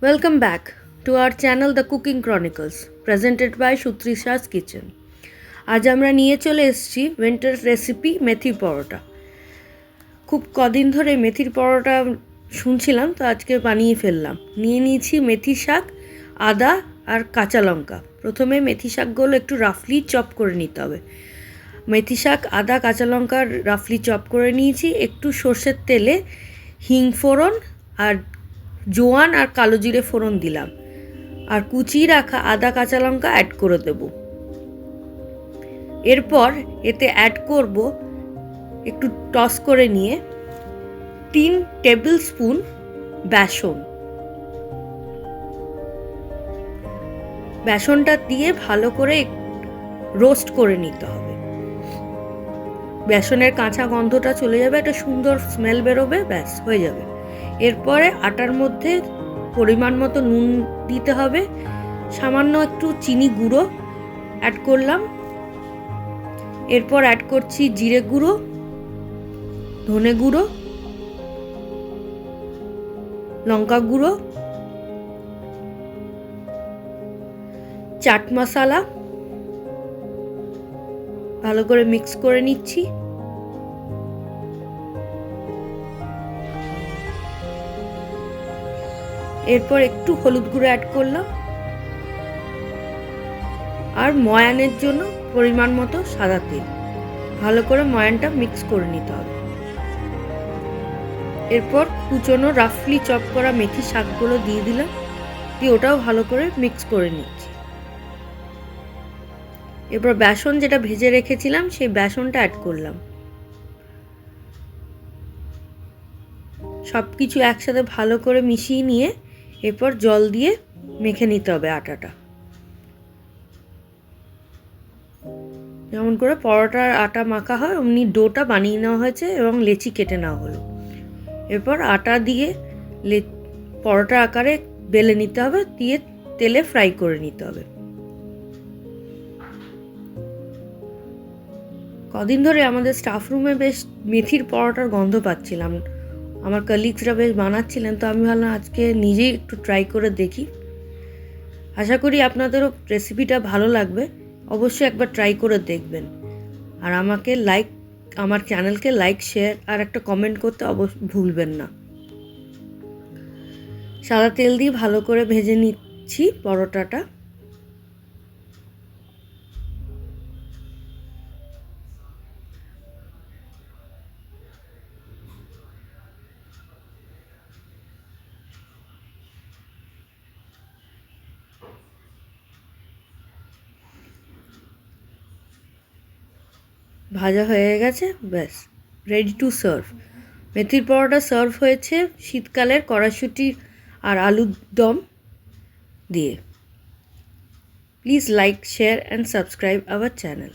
Welcome back to our channel The Cooking Chronicles, presented by Sutrisha's Kitchen. আজ আমরা নিয়ে চলে এসেছি উইন্টার রেসিপি মেথি পরোটা। খুব কদিন ধরে মেথির পরোটা শুনছিলাম, তো আজকে বানিয়ে ফেললাম। নিয়ে নিয়েছি মেথি শাক, আদা আর কাঁচা লঙ্কা। প্রথমে মেথি শাকগুলো একটু রাফলি চপ করে নিতে হবে। মেথি শাক, আদা, কাঁচা লঙ্কা রাফলি চপ করে নিয়েছি। একটু সর্ষের তেলে হিং ফোড়ন আর জোয়ান আর কালো জিরে ফোড়ন দিলাম, আর কুচিয়ে রাখা আদা কাঁচা লঙ্কা অ্যাড করে দেব। এরপর এতে অ্যাড করব, একটু টস করে নিয়ে, 3 টেবিল স্পুন বেসন। বেসনটা দিয়ে ভালো করে রোস্ট করে নিতে হবে। বেসনের কাঁচা গন্ধটা চলে যাবে, একটা সুন্দর স্মেল বেরোবে, ব্যাস হয়ে যাবে। এরপরে আটার মধ্যে পরিমাণ মতো নুন দিতে হবে, সামান্য একটু চিনি গুঁড়ো অ্যাড করলাম। এরপর অ্যাড করছি জিরে গুঁড়ো, ধনে গুঁড়ো, লঙ্কা গুঁড়ো, চাট মশলা। ভালো করে মিক্স করে নিচ্ছি। এরপর একটু হলুদ গুঁড়ো অ্যাড করলাম, আর ময়ানের জন্য পরিমাণ মতো সাদা তেল। ভালো করে ময়ানটা মিক্স করে নিতে হবে। এরপর কুচনো রাফলি চপ করা মেথি শাকগুলো দিয়ে দিলাম, দিয়ে ওটাও ভালো করে মিক্স করে নিচ্ছি। এরপর বেসন যেটা ভেজে রেখেছিলাম সেই বেসনটা অ্যাড করলাম। সব কিছু একসাথে ভালো করে মিশিয়ে নিয়ে এরপর জল দিয়ে মেখে নিতে হবে আটাটা, যেমন করে পরোটার আটা মাখা হয় অমনি ডোটা বানিয়ে নেওয়া হয়েছে এবং লেচি কেটে নেওয়া হলো। এরপর আটা দিয়ে পরোটা আকারে বেলে নিতে হবে, দিয়ে তেলে ফ্রাই করে নিতে হবে। কদিন ধরে আমাদের স্টাফ রুমে বেশ মেথির পরোটার গন্ধ পাচ্ছিলাম। আমার কলিগসরা বেশ বানাচ্ছিলেন, তো আমি ভাবলাম আজকে নিজেই একটু ট্রাই করে দেখি। আশা করি আপনাদেরও রেসিপিটা ভালো লাগবে। অবশ্যই একবার ট্রাই করে দেখবেন। আর আমার চ্যানেলকে লাইক, শেয়ার আর একটা কমেন্ট করতে অবশ্যই ভুলবেন না। সাদা তেল দিয়ে ভালো করে ভেজে নিচ্ছি পরোটাটা। ভাজা হয়ে গেছে, ব্যাস রেডি টু সার্ভ। মেথির পরোটা সার্ভ হয়েছে শীতকালের কড়াইশুঁটি আর আলুর দম দিয়ে। Please like, share and subscribe our channel.